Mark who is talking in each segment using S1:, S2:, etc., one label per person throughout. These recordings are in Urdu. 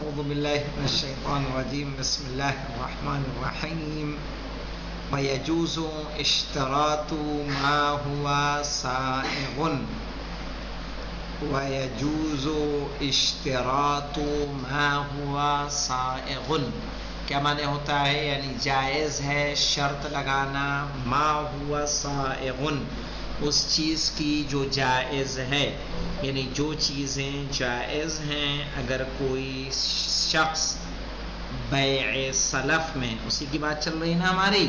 S1: اعوذ باللہ من الشیطان الرجیم بسم اللہ الرحمن الرحیم ویجوز اشتراط ما هو سائغ ویجوز اشتراط ما هو سائغ کیا معنی ہوتا ہے؟ یعنی جائز ہے شرط لگانا ما هو سائغ اس چیز کی جو جائز ہے، یعنی جو چیزیں جائز ہیں اگر کوئی شخص بیع سلف میں، اسی کی بات چل رہی نا ہماری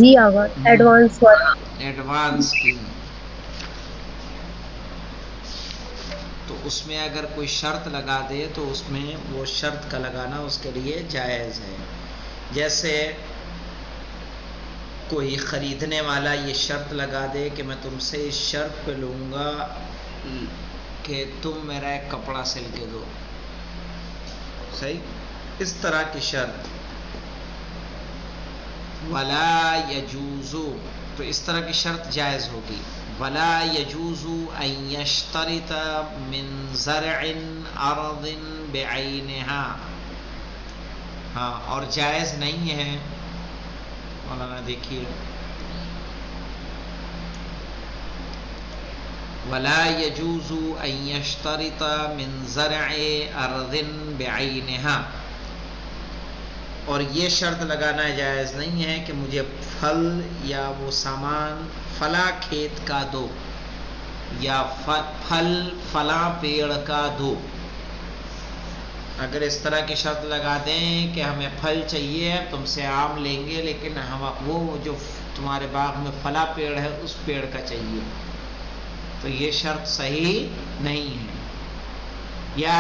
S2: جی آغا ایڈوانس والا
S1: ایڈوانس کی، تو اس میں اگر کوئی شرط لگا دے تو اس میں وہ شرط کا لگانا اس کے لیے جائز ہے۔ جیسے کوئی خریدنے والا یہ شرط لگا دے کہ میں تم سے اس شرط پہ لوں گا کہ تم میرا ایک کپڑا سل کے دو، صحیح، اس طرح کی شرط، ولا یجوز، تو اس طرح کی شرط جائز ہوگی۔ ولا یجوز ان یشترط من زرع ارض بعینها، ہاں، اور جائز نہیں ہے، مولانا دیکھیے، ولا یجوز ان یشترط من زرع ارض بعینها، اور یہ شرط لگانا جائز نہیں ہے کہ مجھے پھل یا وہ سامان فلاں کھیت کا دو یا پھل فلاں پیڑ کا دو۔ اگر اس طرح کی شرط لگا دیں کہ ہمیں پھل چاہیے، تم سے آم لیں گے لیکن ہم وہ جو تمہارے باغ میں فلاں پیڑ ہے اس پیڑ کا چاہیے، تو یہ شرط صحیح نہیں ہے۔ یا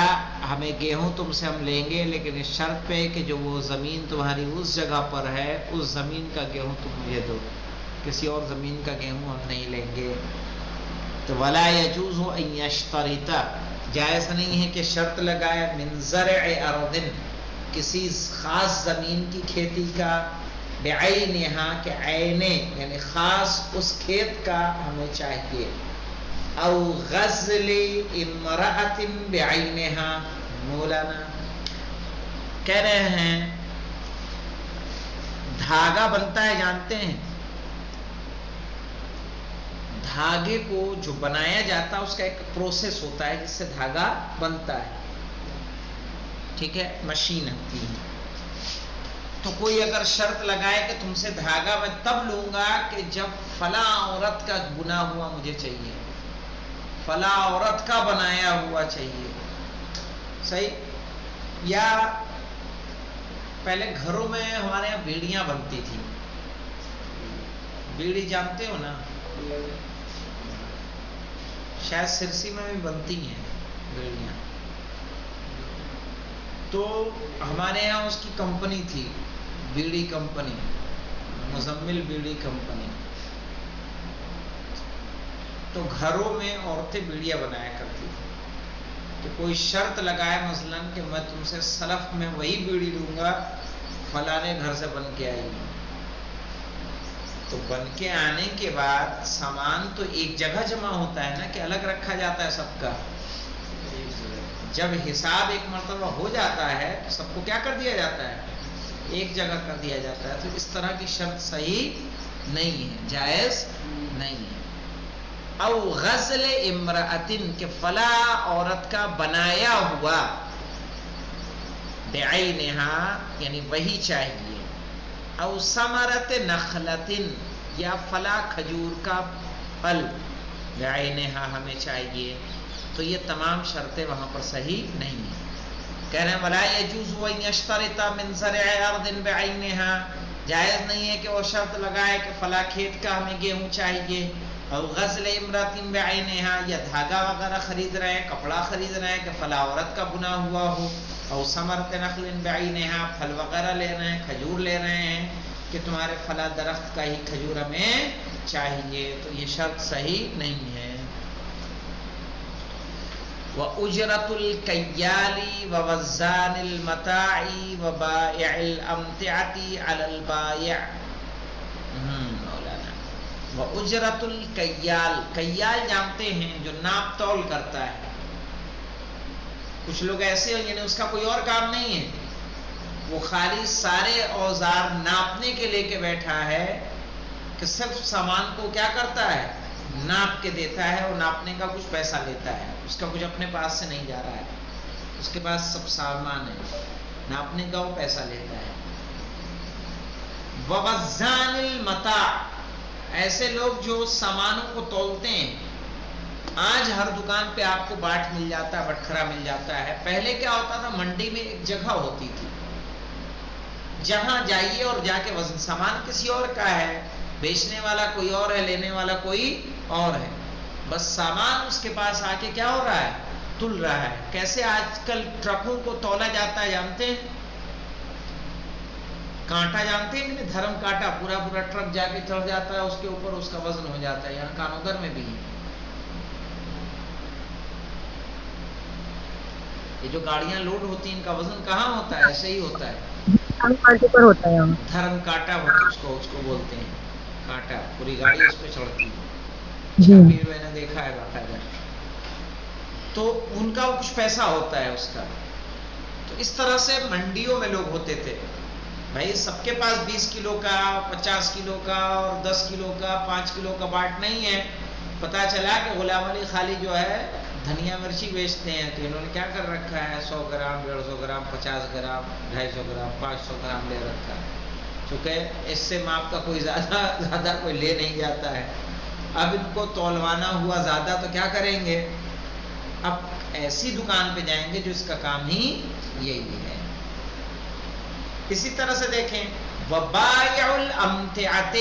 S1: ہمیں گیہوں تم سے ہم لیں گے لیکن اس شرط پہ کہ جو وہ زمین تمہاری اس جگہ پر ہے اس زمین کا گیہوں تم مجھے دو، کسی اور زمین کا گیہوں ہم نہیں لیں گے۔ تو ولا یجوز ان یشترط، جائز نہیں ہے کہ شرط لگائے من زرع ارض، کسی خاص زمین کی کھیتی کا، بعینہا، کہ عینے یعنی خاص اس کھیت کا ہمیں چاہیے، او غزل امرأۃ بعینہا۔ مولانا کہہ رہے ہیں دھاگا بنتا ہے، جانتے ہیں دھاگے کو جو بنایا جاتا ہے اس کا ایک پروسیس ہوتا ہے جس سے دھاگا بنتا ہے، ٹھیک ہے، مشین ہوتی ہے۔ تو کوئی اگر شرط لگائے کہ تم سے دھاگا میں تب لوں گا کہ جب فلاں عورت کا بنا ہوا مجھے چاہیے، فلاں عورت کا بنایا ہوا چاہیے، صحیح۔ یا پہلے گھروں میں ہمارے یہاں بیڑیاں بنتی تھی، بیڑی جانتے ہو نا، شاید سرسی میں بھی بنتی ہیں بیڑیاں، تو ہمارے یہاں اس کی کمپنی تھی، بیڑی کمپنی، مزمل بیڑی کمپنی، تو گھروں میں عورتیں بیڑیاں بنایا کرتی تھیں۔ تو کوئی شرط لگائے مثلا کہ میں تم سے سلف میں وہی بیڑی لوں گا فلانے گھر سے بن کے آئی ہے، تو بن کے آنے کے بعد سامان تو ایک جگہ جمع ہوتا ہے نا کہ الگ رکھا جاتا ہے سب کا، جب حساب ایک مرتبہ ہو جاتا ہے تو سب کو کیا کر دیا جاتا ہے؟ ایک جگہ کر دیا جاتا ہے۔ تو اس طرح کی شرط صحیح نہیں ہے، جائز نہیں ہے۔ او غزل امرأۃ، کہ فلاں عورت کا بنایا ہوا، بعینہا یعنی وہی چاہیے، او ثمرۃ نخلۃ، یا فلاں کھجور کا پھل، بعینہا ہمیں چاہیے، تو یہ تمام شرطیں وہاں پر صحیح نہیں ہیں۔ کہہ رہے ہیں ولا یجوز ان یشترط من زرع ارض بعینہا، جائز نہیں ہے کہ وہ شرط لگائے کہ فلاں کھیت کا ہمیں گیہوں چاہیے، اور غزل امرأۃ بعینہا، یا دھاگا وغیرہ خرید رہے ہیں، کپڑا خرید رہے ہیں کہ فلاں عورت کا بنا ہوا ہو، اور ثمرۃ نخل بعینہا، پھل وغیرہ لے رہے ہیں، کھجور لے رہے ہیں کہ تمہارے فلاں درخت کا ہی کھجور ہمیں چاہیے، تو یہ شرط صحیح نہیں ہے۔ وَأُجْرَةُ الْكَيَّالِ وَوَزَّانِ الْمَتَاعِ وَبَائِعِ الْأَمْتِعَةِ عَلَى الْبَائِعِ۔ مولانا وَأُجْرَةُ الْكَيَّالِ، کیال جانتے ہیں جو ناپ تول کرتا ہے، کچھ لوگ ایسے ہیں یعنی اس کا کوئی اور کام نہیں ہے، وہ خالی سارے اوزار ناپنے کے لے کے بیٹھا ہے کہ صرف سامان کو کیا کرتا ہے، ناپ کے دیتا ہے، اور ناپنے کا کچھ پیسہ لیتا ہے، اس کا کچھ اپنے پاس سے نہیں جا رہا ہے، اس کے پاس سب سامان ہے، ناپنے کا وہ پیسہ لیتا ہے۔ وَوَزَّانِ الْمَتَاعِ، ایسے لوگ جو سامانوں کو تولتے ہیں۔ آج ہر دکان پہ آپ کو باٹ مل جاتا ہے، بٹکھرا مل جاتا ہے۔ پہلے کیا ہوتا تھا، منڈی میں ایک جگہ ہوتی تھی، جہاں جائیے اور جا کے وزن، سامان کسی اور کا ہے، بیچنے والا کوئی اور ہے، لینے والا کوئی اور ہے، بس سامان اس کے پاس آ کے کیا ہو رہا ہے، تل رہا ہے۔ کیسے آج کل ٹرکوں کو تولا جاتا ہے جانتے ہیں؟ کانٹا جانتے ہیں کہ نہیں، دھرم کانٹا، پورا پورا ٹرک جا کے چڑھ جاتا ہے، اس کے اوپر اس کا وزن ہو جاتا ہے۔ یہاں کانودر میں بھی ہے یہ جو گاڑیاں لوڈ ہوتی ہیں، ان کا وزن کہاں ہوتا ہے، ایسے ہی ہوتا ہے،
S2: کانٹے پر ہوتا ہے۔
S1: دھرم کانٹا ہوتا ہے، اس کو بولتے ہیں کانٹا، پوری گاڑی اس پہ چڑھتی ہے۔ میں نے دیکھا ہے باقاعدہ، تو ان کا کچھ پیسہ ہوتا ہے اس کا۔ تو اس طرح سے منڈیوں میں لوگ ہوتے تھے، بھائی سب کے پاس 20 کلو کا، 50 کلو کا اور 10 کلو کا، 5 کلو کا باٹ نہیں ہے۔ پتا چلا کہ غلام علی خالی جو ہے دھنیا مرچی بیچتے ہیں، تو انہوں نے کیا کر رکھا ہے، 100 gram, 150 gram, 50 gram, 250 gram, 500 gram لے رکھا ہے، چونکہ اس سے ماپ کا کوئی زیادہ کوئی لے نہیں جاتا ہے۔ اب ان کو تولوانا ہوا زیادہ تو کیا کریں گے، اب ایسی دکان پہ جائیں گے جو اس کا کام ہی یہی ہے۔ اسی طرح سے دیکھیں، وَبَائِعُ الْأَمْتِعَةِ،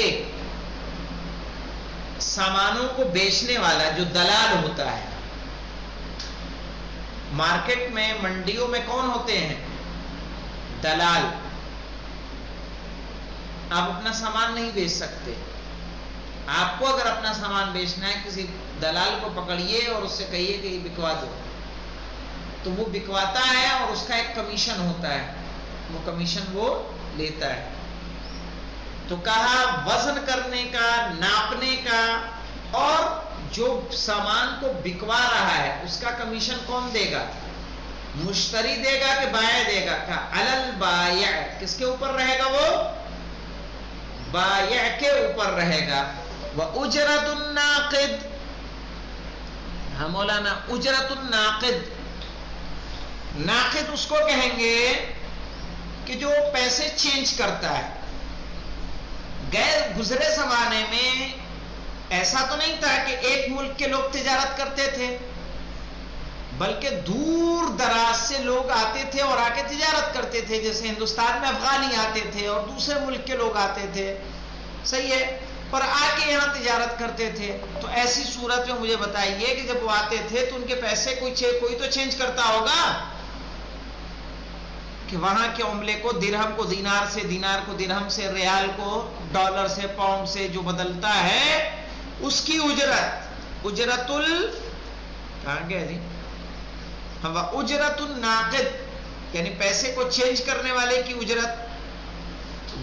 S1: سامانوں کو بیچنے والا جو دلال ہوتا ہے۔ مارکیٹ میں، منڈیوں میں کون ہوتے ہیں، دلال۔ آپ اپنا سامان نہیں بیچ سکتے، آپ کو اگر اپنا سامان بیچنا ہے، کسی دلال کو پکڑیے اور اس سے کہیے کہ یہ بکوا دو، تو وہ بکواتا ہے اور اس کا ایک کمیشن ہوتا ہے، وہ کمیشن وہ لیتا ہے۔ تو کہا وزن کرنے کا، ناپنے کا، اور جو سامان کو بکوا رہا ہے اس کا کمیشن کون دے گا، مشتری دے گا کہ بائع دے گا؟ کہا علی البائع، کس کے اوپر رہے گا، وہ بائع کے اوپر رہے گا۔ وَأُجْرَةُ النَّاقِدِ، ہاں مولانا، اجرت الناقد، ناقد اس کو کہیں گے کہ جو پیسے چینج کرتا ہے۔ غیر گزرے زمانے میں ایسا تو نہیں تھا کہ ایک ملک کے لوگ تجارت کرتے تھے، بلکہ دور دراز سے لوگ آتے تھے اور آ کے تجارت کرتے تھے، جیسے ہندوستان میں افغانی آتے تھے اور دوسرے ملک کے لوگ آتے تھے، صحیح ہے، اور آ کے یہاں تجارت کرتے تھے۔ تو ایسی صورت میں مجھے بتائیے کہ جب وہ آتے تھے تو ان کے پیسے کوئی تو چینج کرتا ہوگا، کہ وہاں کے عملے کو، درہم کو دینار سے، دینار کو درہم سے، ریال کو ڈالر سے، پاؤنڈ سے جو بدلتا ہے، اس کی اجرت، کہاں گیا جی، اجرت الناقد، یعنی پیسے کو چینج کرنے والے کی اجرت۔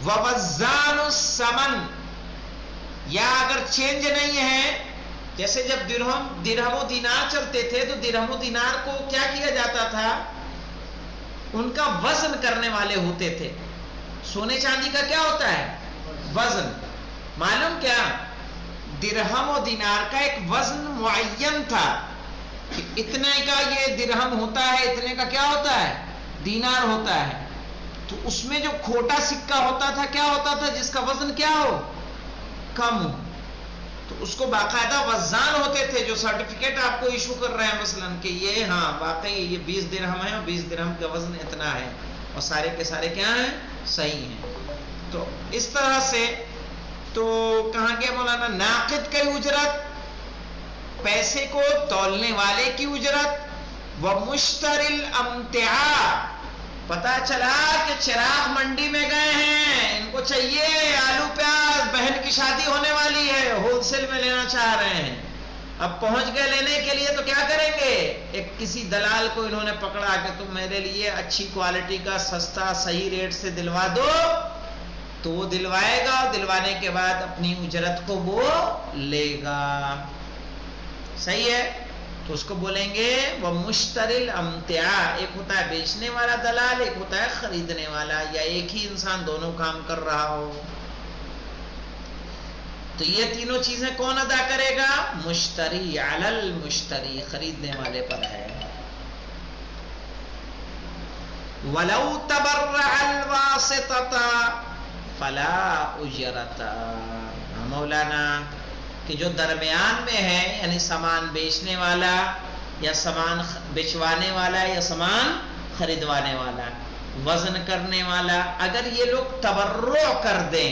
S1: ووزان الثمن، یا اگر چینج نہیں ہے، جیسے جب درہم و دینار چلتے تھے تو درہم و دینار کو کیا کیا جاتا تھا، ان کا وزن کرنے والے ہوتے تھے۔ سونے چاندی کا کیا ہوتا ہے، وزن، معلوم کیا، درہم و دینار کا ایک وزن معین تھا کہ اتنے کا یہ درہم ہوتا ہے، اتنے کا کیا ہوتا ہے، دینار ہوتا ہے۔ تو اس میں جو کھوٹا سکہ ہوتا تھا کیا ہوتا تھا، جس کا وزن کیا ہو، کم ہو، تو اس کو باقاعدہ وزان ہوتے تھے جو سرٹیفکیٹ آپ کو ایشو کر رہے ہیں مثلا کہ یہ ہاں واقعی یہ 20 درہم ہے اور 20 درہم کا وزن اتنا ہے، اور سارے کے سارے کیا ہیں، صحیح ہیں۔ تو اس طرح سے تو کہاں گیا مولانا، ناقد کی اجرت، پیسے کو تولنے والے کی اجرت۔ ومشتری الامتعاء، پتا چلا کہ چراغ منڈی میں گئے ہیں، ان کو چاہیے آلو پیاز، بہن کی شادی ہونے والی ہے، ہول سیل میں لینا چاہ رہے ہیں، اب پہنچ گئے لینے کے لیے، تو کیا کریں گے، ایک کسی دلال کو انہوں نے پکڑا کہ تم میرے لیے اچھی کوالٹی کا سستا صحیح ریٹ سے دلوا دو، تو وہ دلوائے گا، اور دلوانے کے بعد اپنی اجرت کو وہ لے گا، صحیح ہے۔ تو اس کو بولیں گے وہ مشتری الامتیاع. ایک ہوتا ہے بیچنے والا دلال، ایک ہوتا ہے خریدنے والا، یا ایک ہی انسان دونوں کام کر رہا ہو. تو یہ تینوں چیزیں کون ادا کرے گا؟ مشتری، علی المشتری، خریدنے والے پر ہے. وَلَوْ تَبَرَّعَ الْوَاسِطَةَ فَلَا أُجْرَةَ. مولانا کہ جو درمیان میں ہے، یعنی سامان بیچنے والا یا سامان بیچوانے والا یا سامان خریدوانے والا، وزن کرنے والا، اگر یہ لوگ تبرع کر دیں،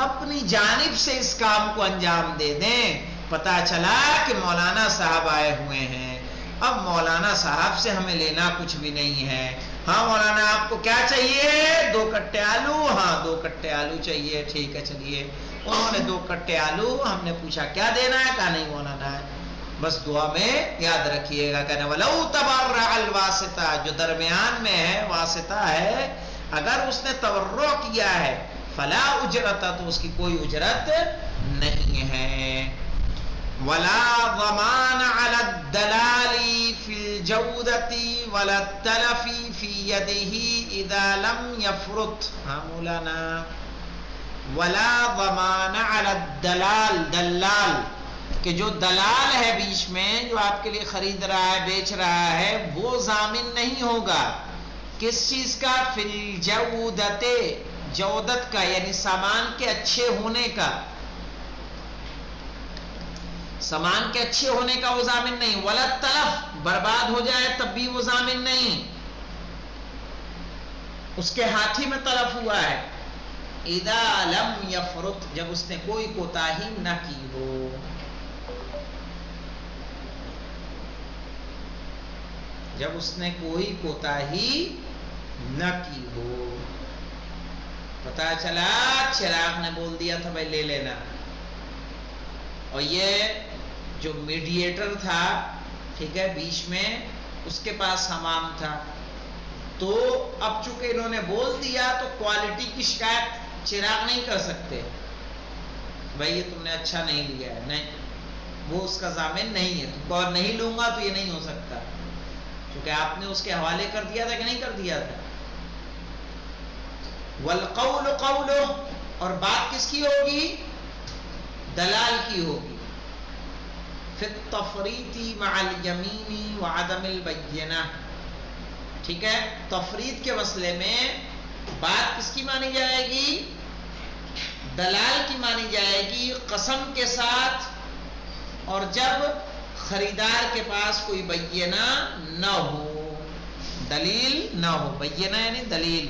S1: اپنی جانب سے اس کام کو انجام دے دیں، پتہ چلا کہ مولانا صاحب آئے ہوئے ہیں، اب مولانا صاحب سے ہمیں لینا کچھ بھی نہیں ہے. ہاں مولانا آپ کو کیا چاہیے؟ 2 کٹے آلو. ہاں 2 کٹے آلو چاہیے. ٹھیک ہے چلیے. انہوں نے 2 کٹے آلو، ہم نے پوچھا کیا دینا ہے؟ کہا نہیں مولانا ہے. بس دعا میں یاد رکھیے گا کہنا وَلَوْ تَبَرَّعَ الْوَاسِطَةَ، جو درمیان میں ہے، واسطہ ہے، اگر اس نے تبرع کیا ہے، فلا اجرت، تو اس کی کوئی اجرت نہیں ہے. ولا ضمان على الدلال في الجودة ولا التلف في يده اذا لم يفرط. ہاں مولانا ولا ضمان على الدلال، دلال کہ جو دلال ہے بیچ میں، جو آپ کے لیے خرید رہا ہے، بیچ رہا ہے، وہ ضامن نہیں ہوگا. کس چیز کا؟ فی الجودت، جودت کا یعنی سامان کے اچھے ہونے کا، سامان کے اچھے ہونے کا وہ ضامن نہیں. ولا تلف، برباد ہو جائے تب بھی وہ ضامن نہیں، اس کے ہاتھی میں تلف ہوا ہے. اذا لم یفرط، جب اس نے کوئی کوتاہی نہ کی ہو. جب اس نے کوئی کوتاہی نہ کی ہو. پتا چلا چراغ نے بول دیا تھا بھائی لے لینا، اور یہ جو میڈیٹر تھا، ٹھیک ہے، بیچ میں، اس کے پاس حمام تھا، تو اب چونکہ انہوں نے بول دیا تو کوالٹی کی شکایت چراغ نہیں کر سکتے، بھائی یہ تم نے اچھا نہیں لیا ہے. نہیں، وہ اس کا ضامن نہیں ہے. تو اور نہیں لوں گا تو یہ نہیں ہو سکتا، کیونکہ آپ نے اس کے حوالے کر دیا تھا کہ نہیں کر دیا تھا. والقول قولہ، اور بات کس کی ہوگی؟ دلال کی ہوگی. فی التفریط مع الیمین وعدم البینہ. ٹھیک ہے، تفریط کے مسئلے میں بات کس کی مانی جائے گی؟ دلال کی مانی جائے گی قسم کے ساتھ، اور جب خریدار کے پاس کوئی بینہ نہ ہو، دلیل نہ ہو. بینہ یعنی دلیل.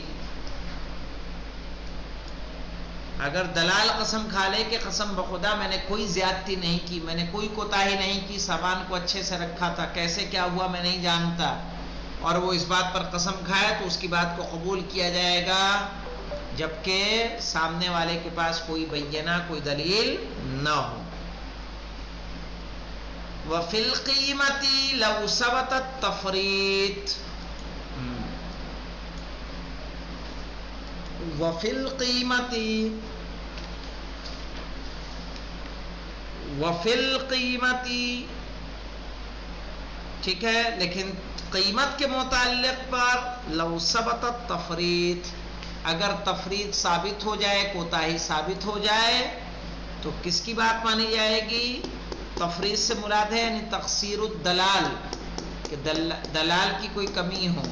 S1: اگر دلال قسم کھا لے کہ قسم بخدا میں نے کوئی زیادتی نہیں کی، میں نے کوئی کوتاہی نہیں کی، سامان کو اچھے سے رکھا تھا، کیسے کیا ہوا میں نہیں جانتا، اور وہ اس بات پر قسم کھائے، تو اس کی بات کو قبول کیا جائے گا جبکہ سامنے والے کے پاس کوئی بینہ، کوئی دلیل نہ ہو. وَفِي الْقِيمَةِ لَوْ ثَبَتَ التَّفْرِيطُ. وَفِي الْقِيمَةِ، وَفِي الْقِيمَةِ، ٹھیک ہے، لیکن قیمت کے متعلق پر لو ثبت التفریط، اگر تفریط ثابت ہو جائے، کوتاہی ثابت ہو جائے، تو کس کی بات مانی جائے گی؟ تفریط سے مراد ہے یعنی تقصیر الدلال، کہ دلال کی کوئی کمی ہو.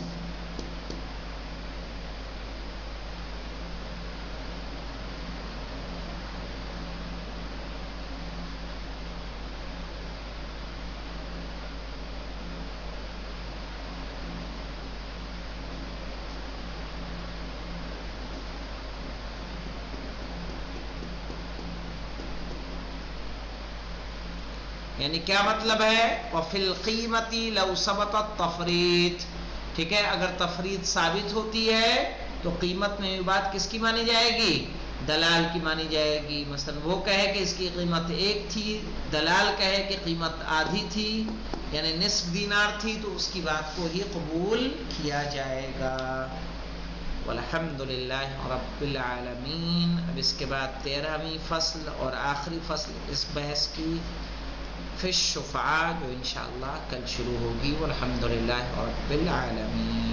S1: یعنی کیا مطلب ہے؟ وَفِي الْقِيمَةِ لَوْ ثَبَتَ التَّفْرِيط. ٹھیک ہے، اگر تفریط ثابت ہوتی ہے تو قیمت میں یہ بات کس کی مانی جائے گی؟ دلال کی مانی جائے گی. مثلا وہ کہے کہ اس کی قیمت 1 تھی، دلال کہے کہ قیمت آدھی تھی، یعنی نصف دینار تھی، تو اس کی بات کو ہی قبول کیا جائے گا. والحمدللہ رب العالمین. اب اس کے بعد 13ویں فصل اور آخری فصل اس بحث کی پھر شفاعہ جو انشاءاللہ کل شروع ہوگی. والحمدللہ رب العالمین.